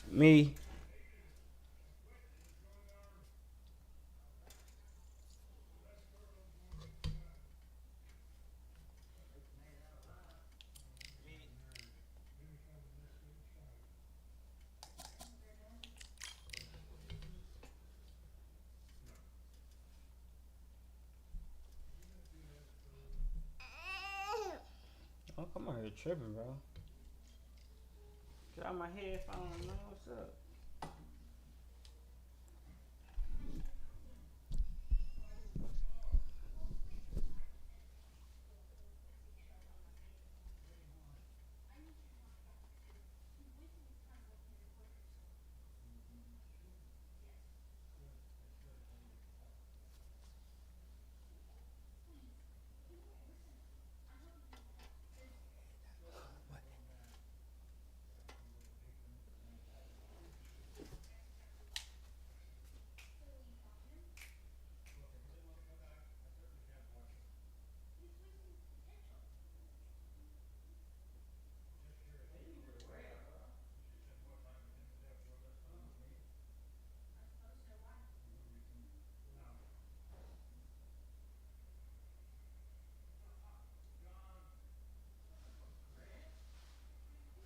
Me. Oh, come on here tripping, bro. Get out my headphones, man. What's up?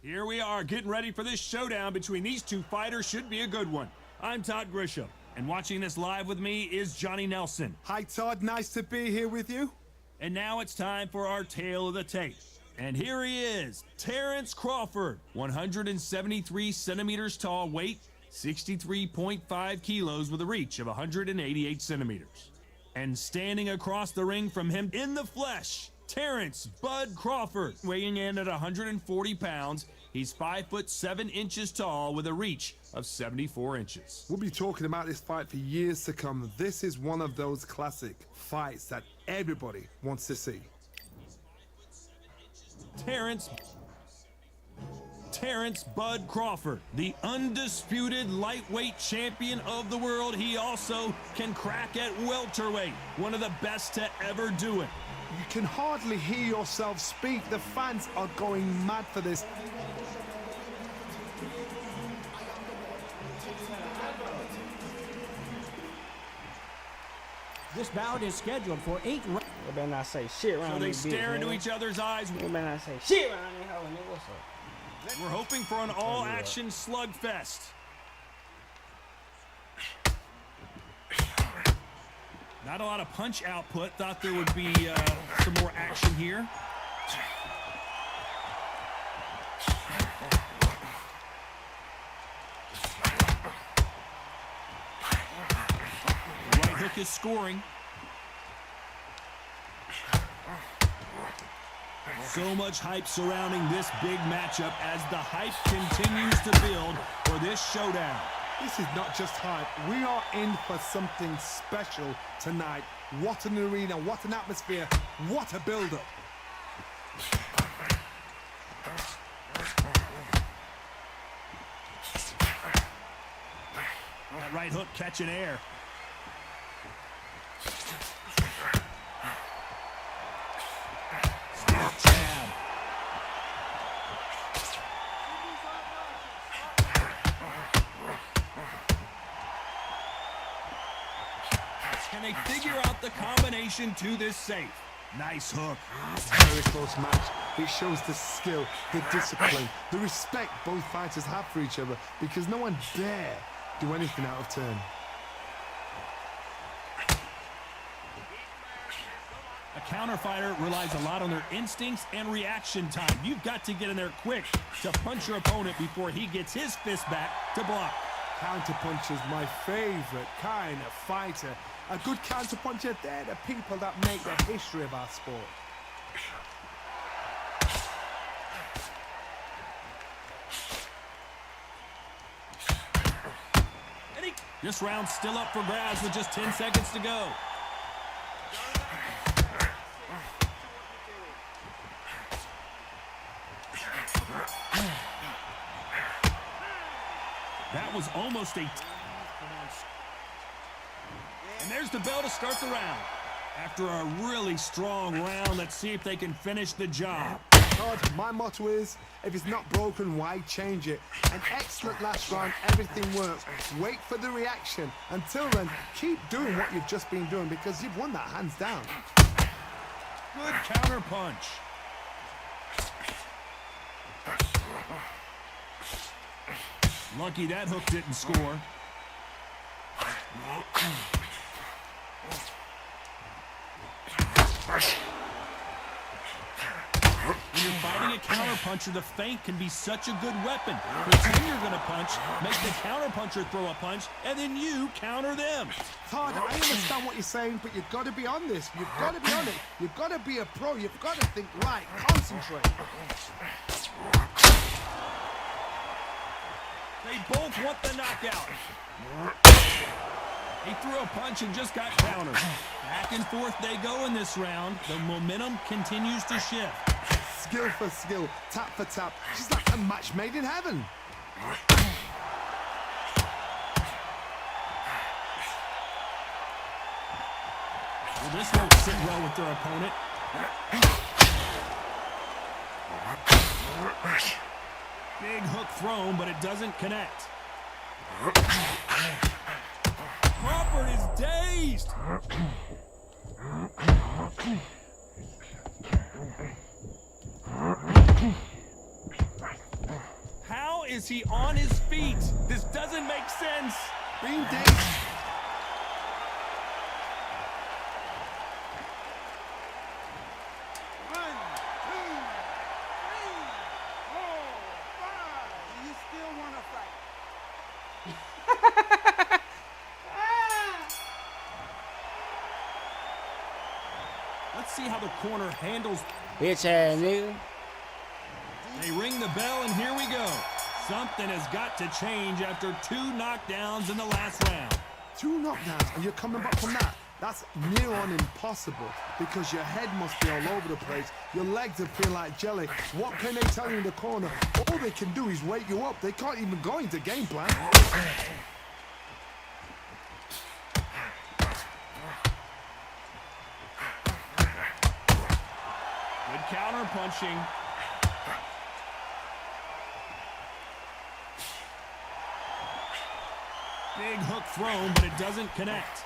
Here we are, getting ready for this showdown between these two fighters. Should be a good one. I'm Todd Grisham, and watching this live with me is Johnny Nelson. Hi, Todd. Nice to be here with you. And now it's time for our tale of the tape. And here he is, Terrence Crawford, 173 centimeters tall, weight 63.5 kilos with a reach of 188 centimeters. And standing across the ring from him in the flesh, Terrence Bud Crawford, weighing in at 140 pounds. He's 5'7" tall with a reach of 74 inches. We'll be talking about this fight for years to come. This is one of those classic fights that everybody wants to see. Terrence Bud Crawford, the undisputed lightweight champion of the world. He also can crack at welterweight, one of the best to ever do it. You can hardly hear yourself speak. The fans are going mad for this. This bout is scheduled for 8 rounds. You better not say shit around So they this bitch, stare into nigga. each other's eyes. You better not say shit around this hoe, nigga. What's up? We're hoping for an all-action slugfest. Not a lot of punch output. Thought there would be some more action here. The right hook is scoring. So much hype surrounding this big matchup as the hype continues to build for this showdown. This is not just hype. We are in for something special tonight. What an arena, what an atmosphere, what a build-up. That right hook catching air. Stiff jab. Can they figure out the combination to this safe? Nice hook. Very close match. It shows the skill, the discipline, the respect both fighters have for each other, because no one dare do anything out of turn. A counter fighter relies a lot on their instincts and reaction time. You've got to get in there quick to punch your opponent before he gets his fist back to block. Counterpunch is my favorite kind of fighter. A good counterpuncher, they're the people that make the history of our sport. This round's still up for grabs with just 10 seconds to go. That was almost a... And there's the bell to start the round. After a really strong round, let's see if they can finish the job. Todd, my motto is, if it's not broken, why change it? An excellent last round, everything works. Wait for the reaction. Until then, keep doing what you've just been doing because you've won that hands down. Good counter punch. Lucky that hook didn't score. When you're fighting a counterpuncher, the feint can be such a good weapon. Pretend you're going to punch, make the counterpuncher throw a punch, and then you counter them. Todd, I understand what you're saying, but you've got to be on this. You've got to be on it. You've got to be a pro. You've got to think right. Concentrate. They both want the knockout. He threw a punch and just got countered. Back and forth they go in this round. The momentum continues to shift. Skill for skill, tap for tap. She's like a match made in heaven. Well, this won't sit well with their opponent. Big hook thrown, but it doesn't connect. Crawford is dazed. How is he on his feet? This doesn't make sense. Being dazed. Let's see how the corner handles. Bitch ass nigga. They ring the bell, and here we go. Something has got to change after 2 knockdowns in the last round. 2 knockdowns, and you're coming back from that. That's near on impossible because your head must be all over the place. Your legs will feel like jelly. What can they tell you in the corner? All they can do is wake you up. They can't even go into game plan. Good counter punching. Big hook thrown, but it doesn't connect.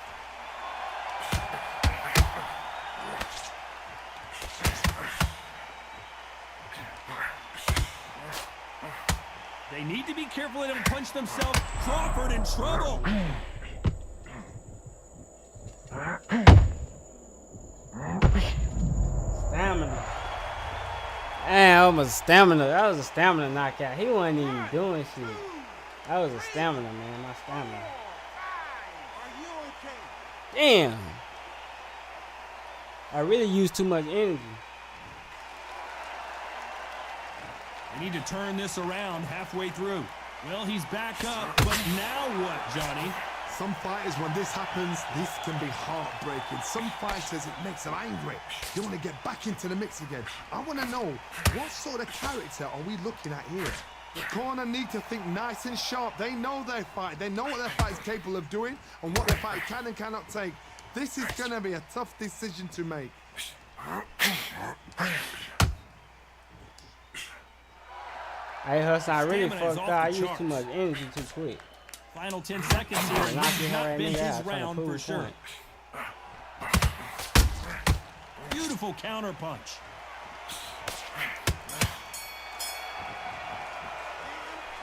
They need to be careful they don't punch themselves. Crawford in trouble. Stamina. Damn, that was stamina. That was a stamina knockout. He wasn't even doing shit. That was a stamina, man. My stamina. Damn. I really used too much energy. They need to turn this around halfway through. Well, he's back up, but now what, Johnny? Some fighters, when this happens, this can be heartbreaking. Some fighters, it makes them angry. They want to get back into the mix again. I want to know, what sort of character are we looking at here? The corner need to think nice and sharp. They know their fight. They know what their fight is capable of doing and what their fight can and cannot take. This is going to be a tough decision to make. Hey, Hustle, I really Stamina is fucked off up. I the used charts. too much energy too quick. Final 10 seconds here. This Knocking has her not been nigga his out, trying to round prove for a sure. point. Beautiful counter punch.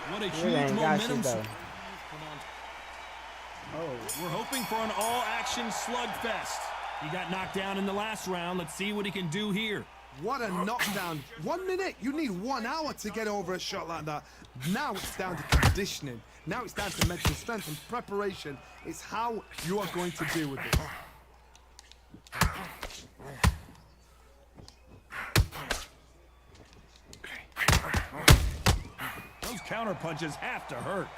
What a Really huge ain't got momentum. shit, though. Oh. We're hoping for an all-action slugfest. He got knocked down in the last round. Let's see what he can do here. What a knockdown. 1 minute, you need 1 hour to get over a shot like that. Now it's down to conditioning. Now it's down to mental strength and preparation. It's how you are going to deal with it. Those counter punches have to hurt.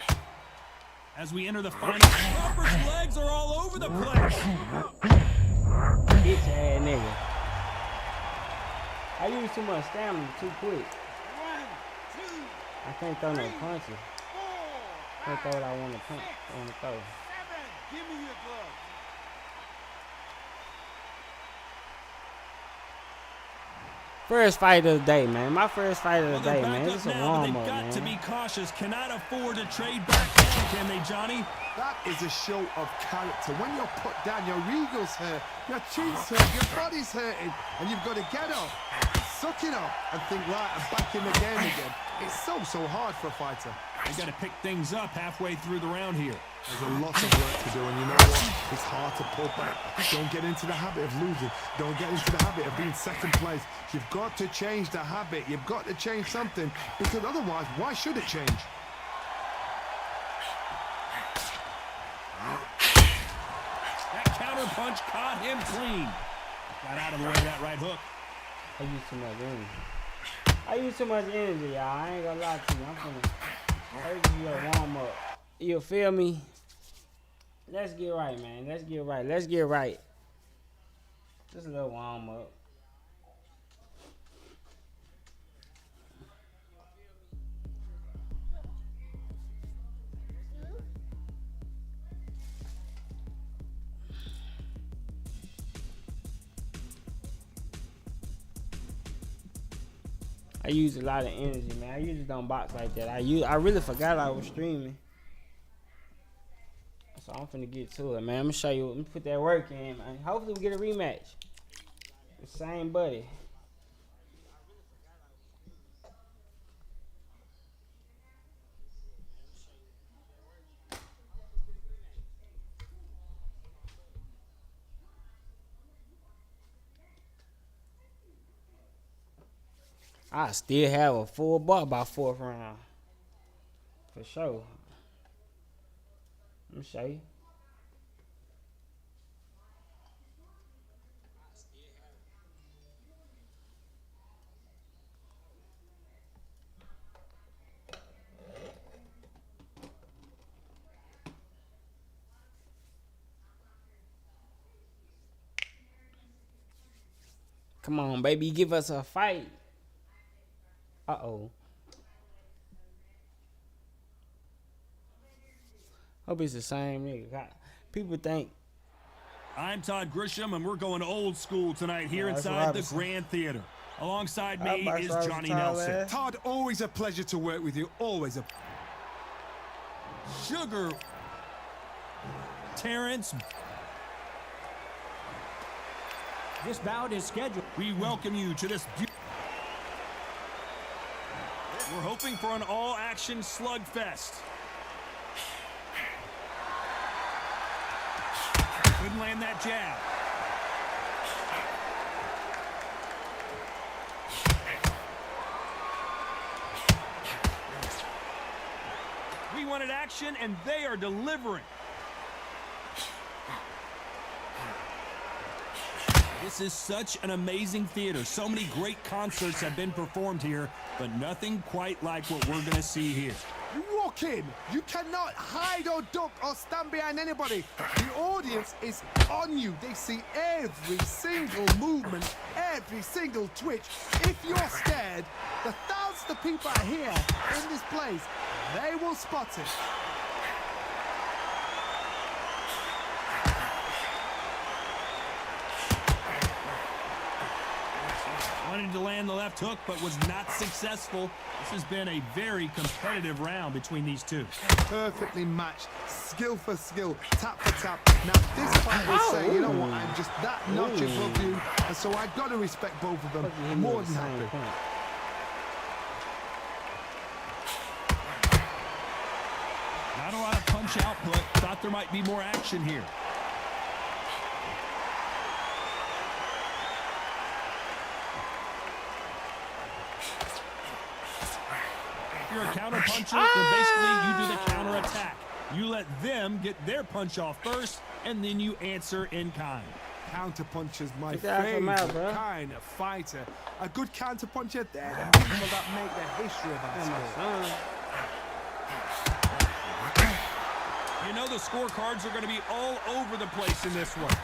As we enter the final, Crawford's legs are all over the place. Bitch ass nigga. I used too much stamina too quick. I can't throw no punches. Can't throw what I want to punch. I want to throw. Give me your glove. First fight of the day, man. My first fight of the Well, they're day, back man. up It's a now, but warm they've up, got man. to be cautious. Cannot afford to trade back down, can they, Johnny? That is a show of character. When you're put down, your ego's hurt, your chin's hurt, your body's hurting, and you've got to get up, suck it up, and think, right, I'm back in the game again. It's so hard for a fighter. They got to pick things up halfway through the round here. There's a lot of work to do, and you know what? It's hard to pull back. Don't get into the habit of losing. Don't get into the habit of being second place. You've got to change the habit. You've got to change something, because otherwise, why should it change? That counter punch caught him clean. Got out of the way of that right hook. I use too much energy. I use too much energy, y'all. I ain't gonna lie to you. I'm finna give you a warm up. You feel me? Let's get right, man. Let's get right. Let's get right. Just a little warm up. I use a lot of energy, man. I usually don't box like that. I really forgot I was streaming. So I'm finna get to it, man. I'm gonna show you. Let me put that work in, man. Hopefully we get a rematch. The same buddy. I still have a full bar by fourth round. For sure. Let me show you. Come on, baby, give us a fight. Uh-oh. Hope it's the same nigga. God, people think. I'm Todd Grisham, and we're going old school tonight here inside the Grand Theater. Alongside me is Johnny Nelson. Todd, always a pleasure to work with you. Always a... Sugar. Terrence. This bout is scheduled. We welcome you to this. We're hoping for an all-action slugfest. Couldn't land that jab. We wanted action, and they are delivering. This is such an amazing theater. So many great concerts have been performed here, but nothing quite like what we're going to see here. You walk in, you cannot hide or duck or stand behind anybody. The audience is on you. They see every single movement, every single twitch. If you're scared, the thousands of people are here in this place. They will spot it. Wanted to land the left hook, but was not successful. This has been a very competitive round between these two. Perfectly matched, skill for skill, tap for tap. Now this fight will say, you know what, I'm just that notch above you, and so I've got to respect both of them more than happy. Not a lot of punch output. Thought there might be more action here. If you're a counter puncher, then basically you do the counter attack. You let them get their punch off first, and then you answer in kind. Counter puncher's my favorite kind of fighter. A good counter puncher, they're the people that make the history of our sport. You know the scorecards are going to be all over the place in this one.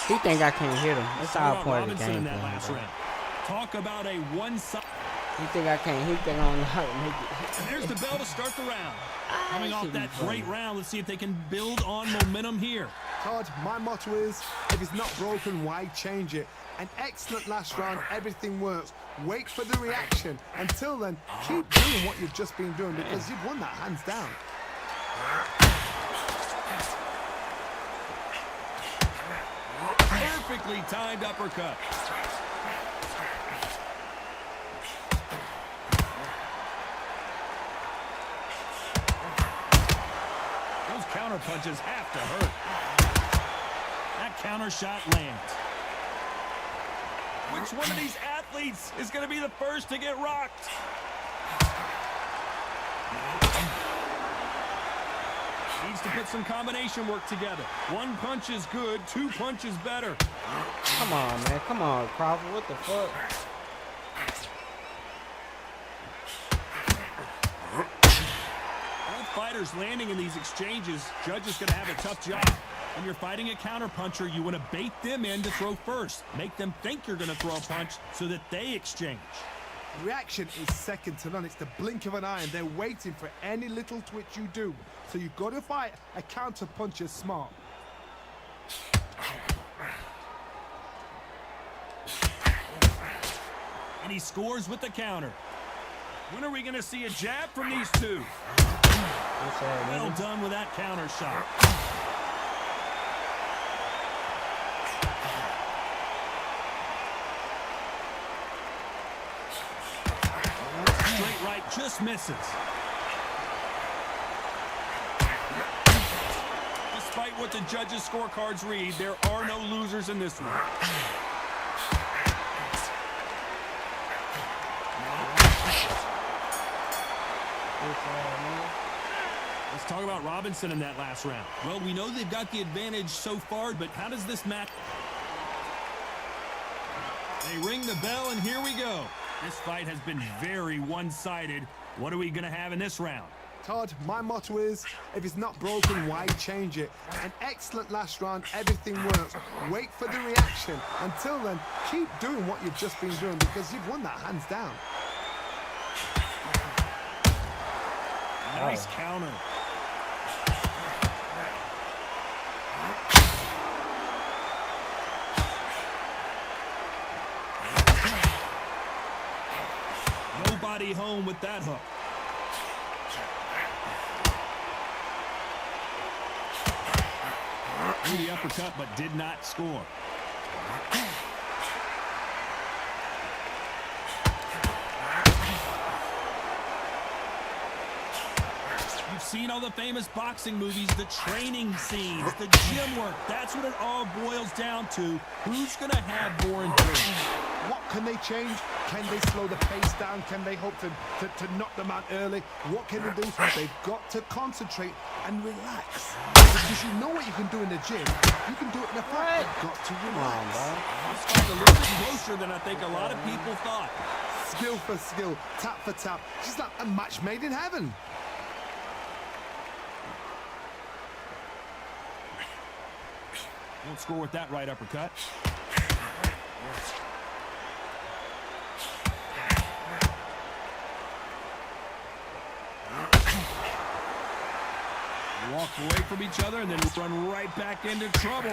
He think I can't hit him. That's all part of the game. Talk about a one-side. You think I can't? He think I don't know how to make it. And there's the bell to start the round. Coming off should be that fun. great round, let's see if they can build on momentum here. Todd, my motto is, if it's not broken, why change it? An excellent last round, everything works. Wait for the reaction. Until then, keep doing what you've just been doing because you've won that hands down. Perfectly timed uppercut. Those counter punches have to hurt. That counter shot lands. Which one of these athletes is going to be the first to get rocked? Needs to put some combination work together. One punch is good, two punches better. Come on, man. Come on, Crawford. What the fuck? Both fighters landing in these exchanges. Judge is going to have a tough job. When you're fighting a counterpuncher, you want to bait them in to throw first. Make them think you're going to throw a punch so that they exchange. Reaction is second to none. It's the blink of an eye and they're waiting for any little twitch you do. So you've got to fight a counter puncher smart. And he scores with the counter. When are we going to see a jab from these two? Well done with that counter shot. Straight right just misses. Despite what the judges' scorecards read, there are no losers in this one. Let's talk about Robinson in that last round. Well, we know they've got the advantage so far, but how does this match? They ring the bell, and here we go. This fight has been very one-sided. What are we going to have in this round? Todd, my motto is, if it's not broken, why change it? An excellent last round, everything works. Wait for the reaction. Until then, keep doing what you've just been doing because you've won that hands down. Nice counter. Nobody home with that hook. Threw the uppercut, but did not score. You've seen all the famous boxing movies, the training scenes, the gym work. That's what it all boils down to. Who's going to have more endurance? What can they change? Can they slow the pace down? Can they hope to knock them out early? What can they do? They've got to concentrate and relax. Because you know what you can do in the gym. You can do it in a fight. You've got to relax. This fight's a little bit closer than I think a lot of people thought. Skill for skill, tap for tap. Just like a match made in heaven. Won't score with that right uppercut. Walk away from each other and then run right back into trouble.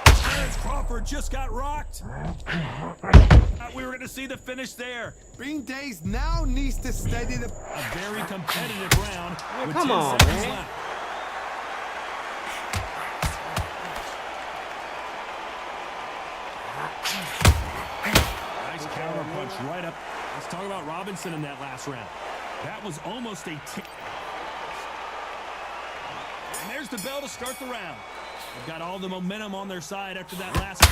Terence Crawford just got rocked. We were going to see the finish there. Being dazed now needs to steady the... A very competitive round with come 10 on, seconds man. left. Nice counter punch right up. Let's talk about Robinson in that last round. That was almost a tick. And there's the bell to start the round. They've got all the momentum on their side after that last one.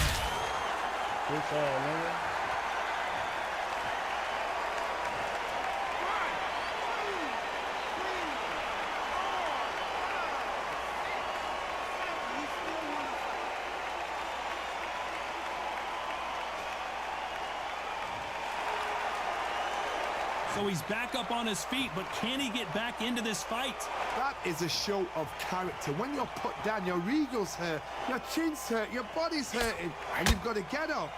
So he's back up on his feet, but can he get back into this fight? That is a show of character. When you're put down, your ego's hurt, your chin's hurt, your body's hurting, and you've got to get up.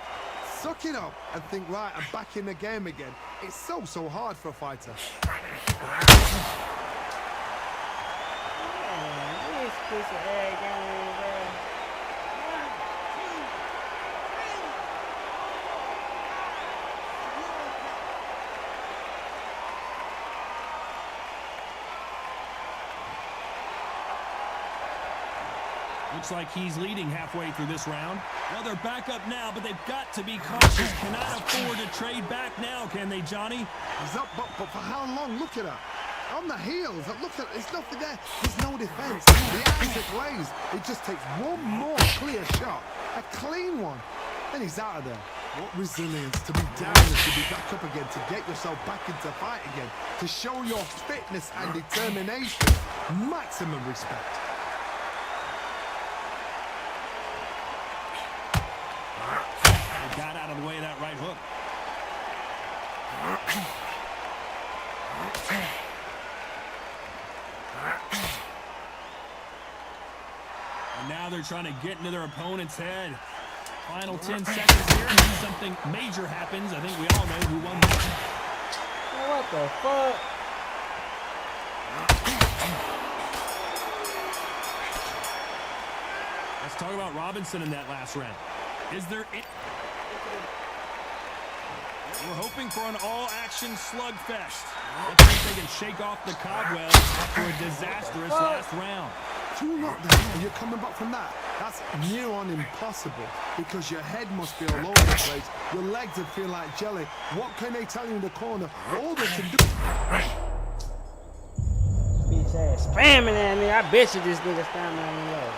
suck it up and think, right, I'm back in the game again. It's so hard for a fighter. Man, this piece of egg game, bro. Looks like he's leading halfway through this round. Well, they're back up now, but they've got to be cautious. Cannot afford to trade back now, can they, Johnny? He's up, but for how long? Look at her. On the heels. Look at there's nothing there. There's no defense. The eyes are glazed. It just takes one more clear shot. A clean one. And he's out of there. What resilience to be down and to be back up again, to get yourself back into fight again, to show your fitness and determination. Maximum respect. Got out of the way of that right hook. And now they're trying to get into their opponent's head. Final 10 seconds here, and something major happens. I think we all know who won this. What the fuck? Let's talk about Robinson in that last round. Is there... We're hoping for an all-action slugfest. Let's see if they can shake off the cobwebs after a disastrous last round. 2 knockdowns and you're coming back from that. That's near on impossible because your head must be all over the place. Your legs would feel like jelly. What can they tell you in the corner? All they can do... Bitch ass spamming at me. I bet you this nigga spamming at me low.